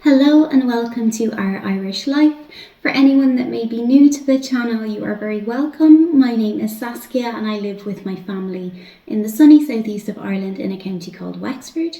Hello and welcome to Our Irish Life. For anyone that may be new to the channel, you are very welcome. My name is Saskia and I live with my family in the sunny southeast of Ireland in a county called Wexford.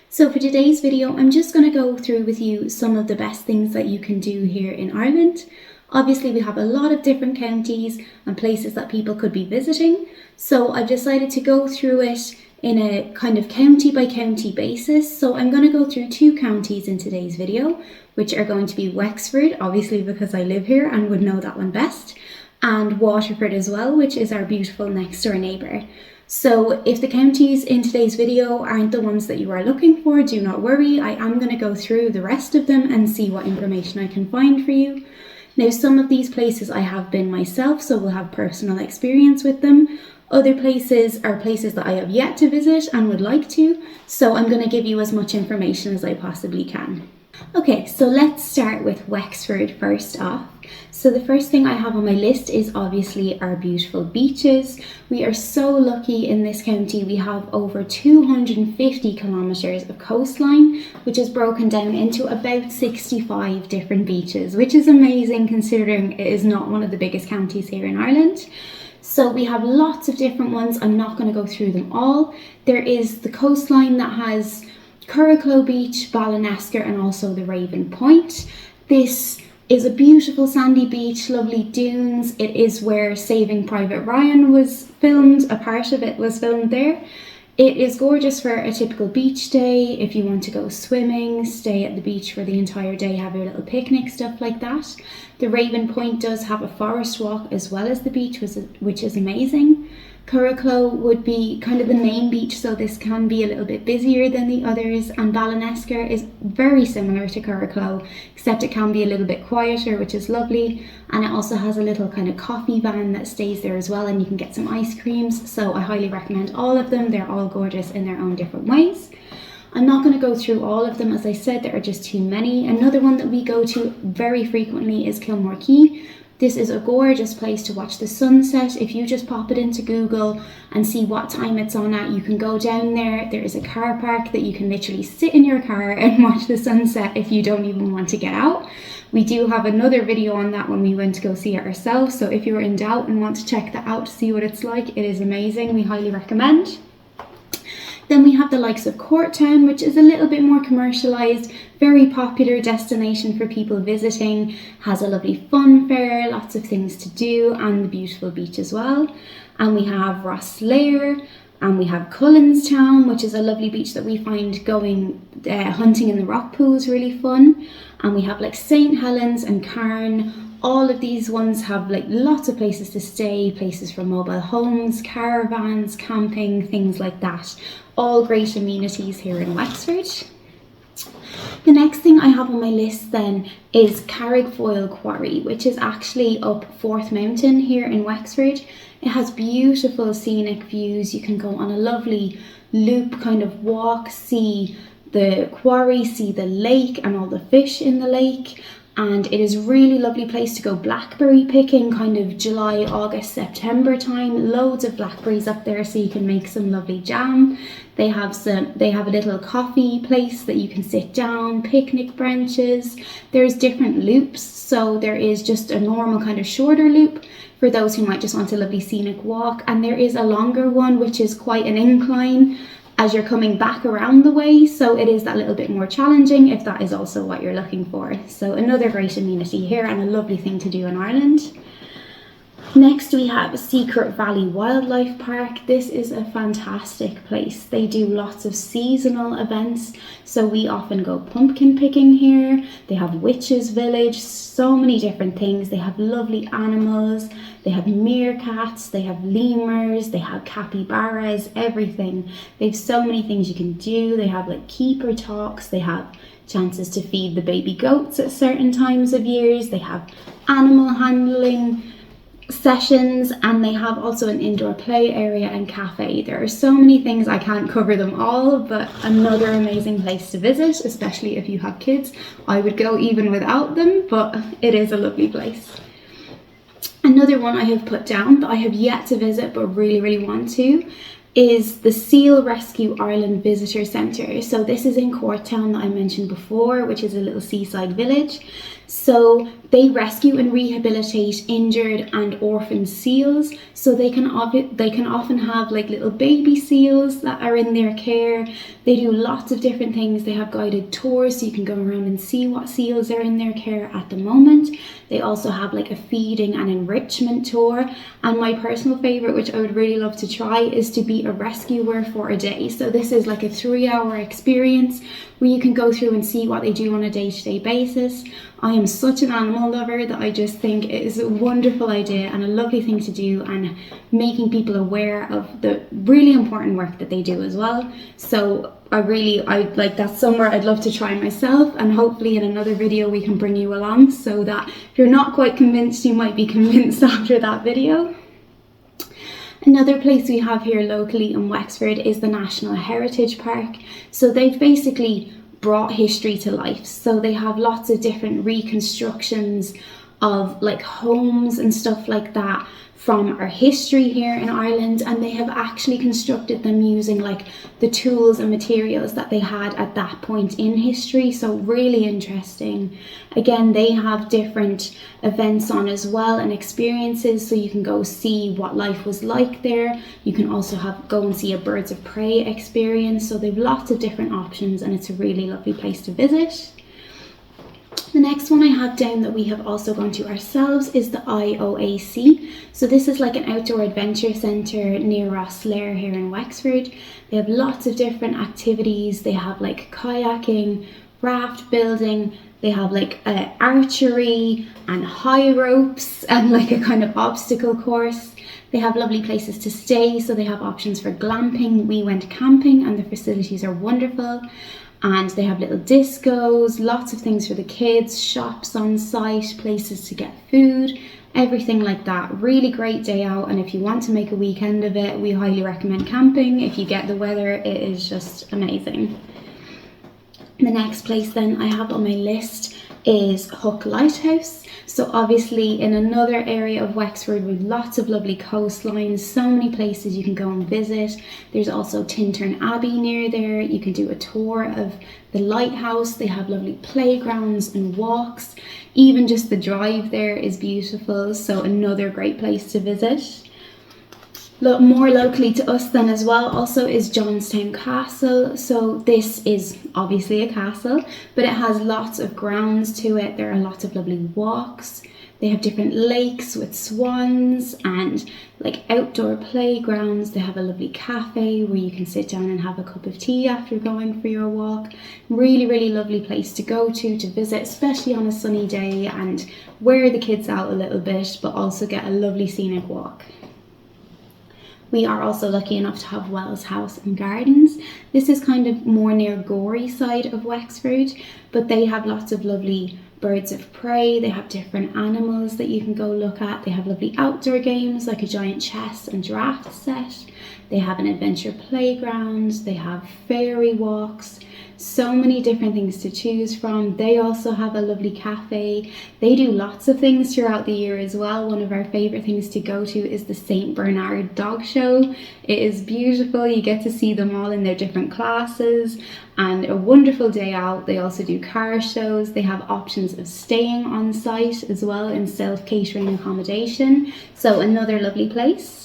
So for today's video, I'm just going to go through with you some of the best things that you can do here in Ireland. Obviously, we have a lot of different counties and places that people could be visiting. So I've decided to go through it in a kind of county by county basis. So I'm going to go through two counties in today's video, which are going to be Wexford, obviously because I live here and would know that one best, and Waterford as well, which is our beautiful next door neighbour. So if the counties in today's video aren't the ones that you are looking for, do not worry. I am going to go through the rest of them and see what information I can find for you. Now, some of these places I have been myself, so we'll have personal experience with them. Other places are places that I have yet to visit and would like to, so I'm going to give you as much information as I possibly can. Okay, so let's start with Wexford first off. So the first thing I have on my list is obviously our beautiful beaches. We are so lucky in this county. We have over 250 kilometres of coastline, which is broken down into about 65 different beaches, which is amazing considering it is not one of the biggest counties here in Ireland. So we have lots of different ones. I'm not going to go through them all. There is the coastline that has Curracloe Beach, Ballinesker and also the Raven Point. This is a beautiful sandy beach, lovely dunes. It is where Saving Private Ryan was filmed. A part of it was filmed there. It is gorgeous for a typical beach day. If you want to go swimming, stay at the beach for the entire day, have your little picnic, stuff like that. The Raven Point does have a forest walk as well as the beach, which is amazing. Curracloe would be kind of the main beach, so this can be a little bit busier than the others, and Ballinesker is very similar to Curracloe, except it can be a little bit quieter, which is lovely, and it also has a little kind of coffee van that stays there as well, and you can get some ice creams, so I highly recommend all of them. They're all gorgeous in their own different ways. I'm not going to go through all of them, as I said, there are just too many. Another one that we go to very frequently is Kilmore Quay. This is a gorgeous place to watch the sunset. If you just pop it into Google and see what time it's on at, you can go down there. There is a car park that you can literally sit in your car and watch the sunset if you don't even want to get out. We do have another video on that when we went to go see it ourselves. So if you're in doubt and want to check that out to see what it's like, it is amazing. We highly recommend. Then we have the likes of Courtown, which is a little bit more commercialised, very popular destination for people visiting, has a lovely fun fair, lots of things to do, and the beautiful beach as well. And we have Rosslare, and we have Cullenstown, which is a lovely beach that we find going hunting in the rock pool is really fun. And we have like St Helens and Carn. All of these ones have like lots of places to stay, places for mobile homes, caravans, camping, things like that. All great amenities here in Wexford. The next thing I have on my list then is Carrickfoyle Quarry, which is actually up Fourth Mountain here in Wexford. It has beautiful scenic views. You can go on a lovely loop kind of walk, see the quarry, see the lake and all the fish in the lake. And it is a really lovely place to go blackberry picking, kind of July, August, September time. Loads of blackberries up there, so you can make some lovely jam. They have a little coffee place that you can sit down, picnic benches. There's different loops, so there is just a normal kind of shorter loop for those who might just want a lovely scenic walk, and there is a longer one which is quite an incline as you're coming back around the way, so it is that little bit more challenging if that is also what you're looking for. So another great amenity here and a lovely thing to do in Ireland. Next we have Secret Valley Wildlife Park. This is a fantastic place. They do lots of seasonal events, so we often go pumpkin picking here. They have Witches Village, so many different things. They have lovely animals. They have meerkats, they have lemurs, they have capybaras, everything. They have so many things you can do. They have like keeper talks, they have chances to feed the baby goats at certain times of years. They have animal handling sessions, and they have also an indoor play area and cafe. There are so many things, I can't cover them all, but another amazing place to visit, especially if you have kids. I would go even without them, but it is a lovely place. Another one I have put down that I have yet to visit but really want to is the Seal Rescue Ireland Visitor Centre. So this is in Courtown that I mentioned before, which is a little seaside village. So they rescue and rehabilitate injured and orphaned seals. So they can often have like little baby seals that are in their care. They do lots of different things. They have guided tours so you can go around and see what seals are in their care at the moment. They also have like a feeding and enrichment tour. And my personal favourite, which I would really love to try, is to be a rescuer for a day. So this is like a 3-hour experience where you can go through and see what they do on a day-to-day basis. I am such an animal lover that I just think it is a wonderful idea and a lovely thing to do, and making people aware of the really important work that they do as well. So I like, that's somewhere I'd love to try myself, and hopefully in another video we can bring you along so that if you're not quite convinced, you might be convinced after that video. Another place we have here locally in Wexford is the National Heritage Park. So they've basically brought history to life. So they have lots of different reconstructions of like homes and stuff like that from our history here in Ireland, and they have actually constructed them using like the tools and materials that they had at that point in history. So really interesting. Again, they have different events on as well and experiences, so you can go see what life was like there. You can also go and see a birds of prey experience. So they've lots of different options, and it's a really lovely place to visit. The next one I have down that we have also gone to ourselves is the IOAC. So this is like an outdoor adventure centre near Rosslare here in Wexford. They have lots of different activities. They have like kayaking, raft building, they have like archery and high ropes and like a kind of obstacle course. They have lovely places to stay, so they have options for glamping. We went camping and the facilities are wonderful. And they have little discos, lots of things for the kids, shops on site, places to get food, everything like that. Really great day out, and if you want to make a weekend of it, we highly recommend camping. If you get the weather, it is just amazing. The next place then I have on my list is Hook Lighthouse. So obviously in another area of Wexford with lots of lovely coastlines, so many places you can go and visit. There's also Tintern Abbey near there. You can do a tour of the lighthouse. They have lovely playgrounds and walks. Even just the drive there is beautiful, so another great place to visit. More locally to us then as well also is Johnstown Castle. So this is obviously a castle, but it has lots of grounds to it. There are lots of lovely walks. They have different lakes with swans and like outdoor playgrounds. They have a lovely cafe where you can sit down and have a cup of tea after going for your walk. Really, really lovely place to go to visit, especially on a sunny day, and wear the kids out a little bit, but also get a lovely scenic walk. We are also lucky enough to have Wells House and Gardens. This is kind of more near Gorey side of Wexford, but they have lots of lovely birds of prey. They have different animals that you can go look at. They have lovely outdoor games like a giant chess and draft set. They have an adventure playground. They have fairy walks. So many different things to choose from. They also have a lovely cafe. They do lots of things throughout the year as well. One of our favourite things to go to is the St. Bernard Dog Show. It is beautiful. You get to see them all in their different classes, and a wonderful day out. They also do car shows. They have options of staying on site as well in self-catering accommodation. So another lovely place.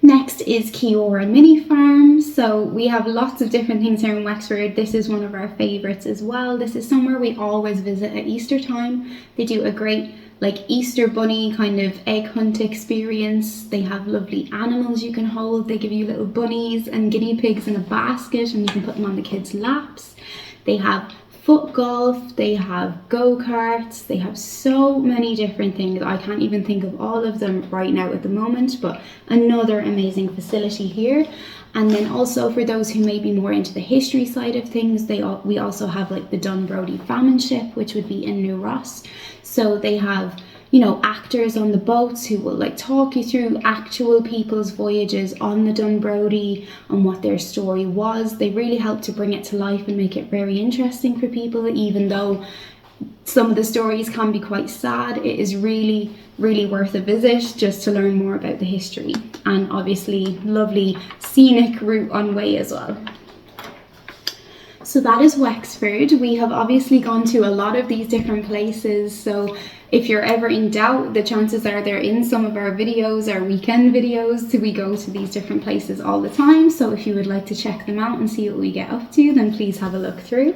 Next is Kiora Mini Farm. So we have lots of different things here in Wexford. This is one of our favourites as well. This is somewhere we always visit at Easter time. They do a great like Easter bunny kind of egg hunt experience. They have lovely animals you can hold. They give you little bunnies and guinea pigs in a basket, and you can put them on the kids' laps. They have foot golf, they have go-karts, they have so many different things. I can't even think of all of them right now at the moment, but another amazing facility here. And then also for those who may be more into the history side of things, we also have like the Dunbrody Famine Ship, which would be in New Ross. So they have, you know, actors on the boats who will like talk you through actual people's voyages on the Dunbrody and what their story was. They really help to bring it to life and make it very interesting for people, even though some of the stories can be quite sad. It is really, really worth a visit just to learn more about the history, and obviously lovely scenic route on way as well. So that is Wexford. We have obviously gone to a lot of these different places, so if you're ever in doubt, the chances are they're in some of our videos, our weekend videos. So we go to these different places all the time, so if you would like to check them out and see what we get up to, then please have a look through.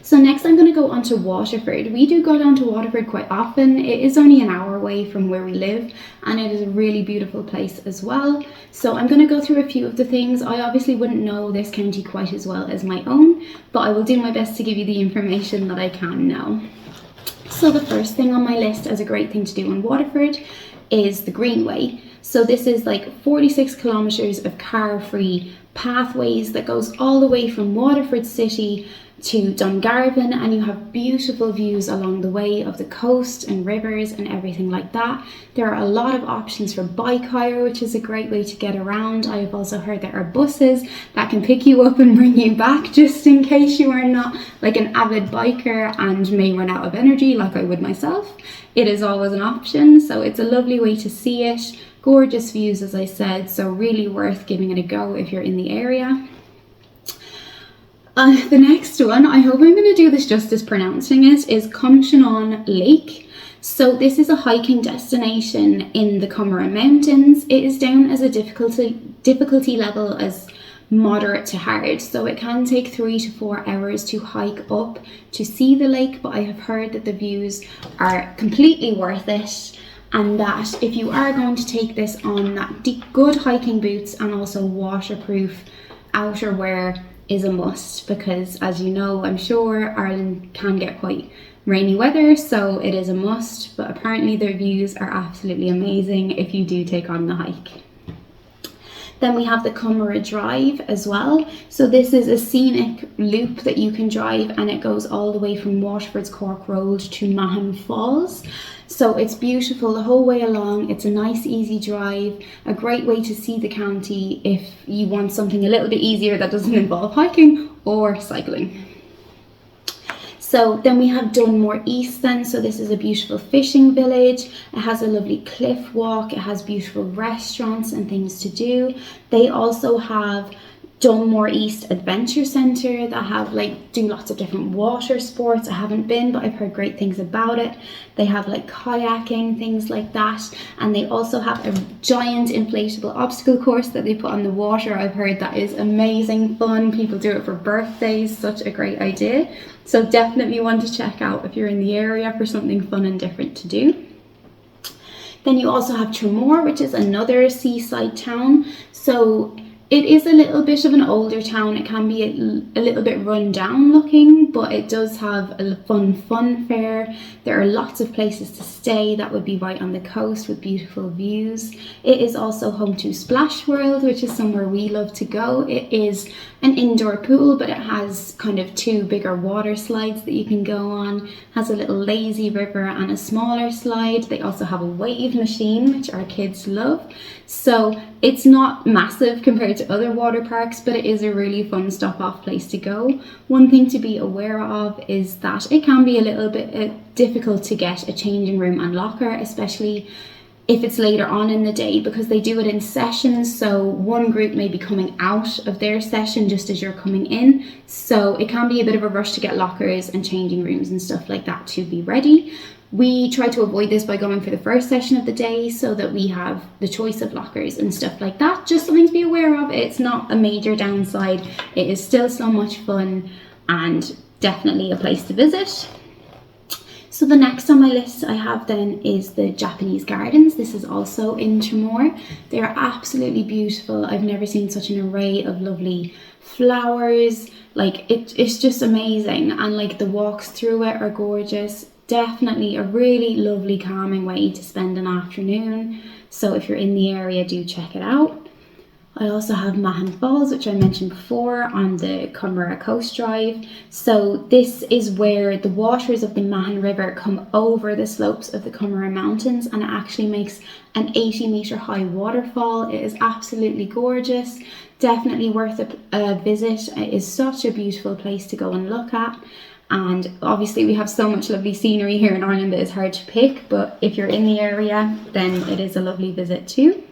So next I'm going to go on to Waterford. We do go down to Waterford quite often. It is only an hour away from where we live, and it is a really beautiful place as well. So I'm going to go through a few of the things. I obviously wouldn't know this county quite as well as my own, but I will do my best to give you the information that I can now. So the first thing on my list as a great thing to do in Waterford is the Greenway. So this is like 46 kilometres of car-free pathways that goes all the way from Waterford city to Dungarvan, and you have beautiful views along the way of the coast and rivers and everything like that. There are a lot of options for bike hire, which is a great way to get around. I have also heard there are buses that can pick you up and bring you back, just in case you are not like an avid biker and may run out of energy like I would myself. It is always an option, so it's a lovely way to see it. Gorgeous views, as I said, so really worth giving it a go if you're in the area. The next one, I hope I'm going to do this justice pronouncing it, is Cumshanon Lake. So this is a hiking destination in the Cumra Mountains. It is down as a difficulty level as moderate to hard, so it can take 3 to 4 hours to hike up to see the lake, but I have heard that the views are completely worth it, and that if you are going to take this on, that good hiking boots and also waterproof outerwear is a must, because as you know, I'm sure Ireland can get quite rainy weather, so it is a must, but apparently their views are absolutely amazing if you do take on the hike. Then we have the Cumra Drive as well. So this is a scenic loop that you can drive, and it goes all the way from Waterford's Cork Road to Mahon Falls. So it's beautiful the whole way along. It's a nice easy drive, a great way to see the county if you want something a little bit easier that doesn't involve hiking or cycling. So then we have Dunmore East then. So this is a beautiful fishing village. It has a lovely cliff walk. It has beautiful restaurants and things to do. They also have Dunmore East Adventure Centre that have do lots of different water sports. I haven't been, but I've heard great things about it. They have kayaking, things like that, and they also have a giant inflatable obstacle course that they put on the water. I've heard that is amazing fun. People do it for birthdays. Such a great idea. So definitely want to check out if you're in the area for something fun and different to do. Then you also have Tramore, which is another seaside town. So it is a little bit of an older town. It can be a little bit run down looking, but it does have a fun fair. There are lots of places to stay that would be right on the coast with beautiful views. It is also home to Splash World, which is somewhere we love to go. It is an indoor pool, but it has kind of 2 bigger water slides that you can go on. It has a little lazy river and a smaller slide. They also have a wave machine, which our kids love. So it's not massive compared to other water parks, but it is a really fun stop-off place to go. One thing to be aware of is that it can be a little bit difficult to get a changing room and locker, especially if it's later on in the day, because they do it in sessions. So one group may be coming out of their session just as you're coming in. So it can be a bit of a rush to get lockers and changing rooms and stuff like that to be ready. We try to avoid this by going for the first session of the day so that we have the choice of lockers and stuff like that. Just something to be aware of. It's not a major downside. It is still so much fun and definitely a place to visit. So the next on my list I have then is the Japanese Gardens. This is also in Tramore. They are absolutely beautiful. I've never seen such an array of lovely flowers. It's just amazing, and the walks through it are gorgeous. Definitely a really lovely calming way to spend an afternoon. So if you're in the area, do check it out. I also have Mahon Falls, which I mentioned before, on the Coomera Coast Drive. So this is where the waters of the Mahon River come over the slopes of the Coomera Mountains, and it actually makes an 80-metre high waterfall. It is absolutely gorgeous, definitely worth a visit. It is such a beautiful place to go and look at. And obviously we have so much lovely scenery here in Ireland that it's hard to pick, but if you're in the area, then it is a lovely visit too.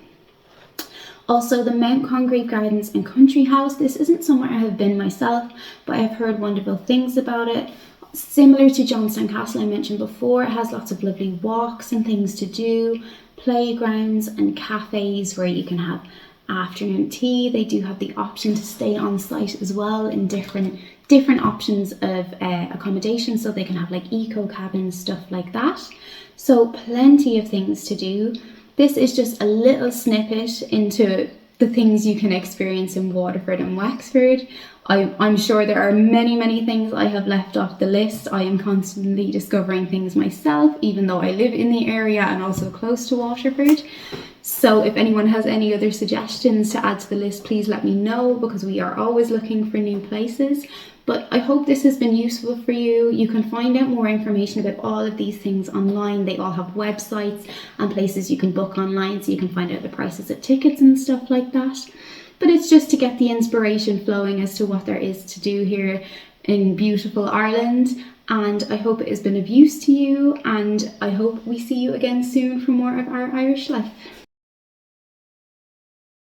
Also, the Mount Congreve Gardens and Country House. This isn't somewhere I have been myself, but I've heard wonderful things about it. Similar to Johnstown Castle I mentioned before, it has lots of lovely walks and things to do, playgrounds and cafes where you can have afternoon tea. They do have the option to stay on site as well in different options of accommodation, so they can have like eco cabins, stuff like that. So plenty of things to do. This is just a little snippet into the things you can experience in Waterford and Wexford. I'm sure there are many things I have left off the list. I am constantly discovering things myself, even though I live in the area and also close to Waterford. So if anyone has any other suggestions to add to the list, please let me know, because we are always looking for new places. But I hope this has been useful for you. You can find out more information about all of these things online. They all have websites and places you can book online, so you can find out the prices of tickets and stuff like that. But it's just to get the inspiration flowing as to what there is to do here in beautiful Ireland. And I hope it has been of use to you, and I hope we see you again soon for more of our Irish life.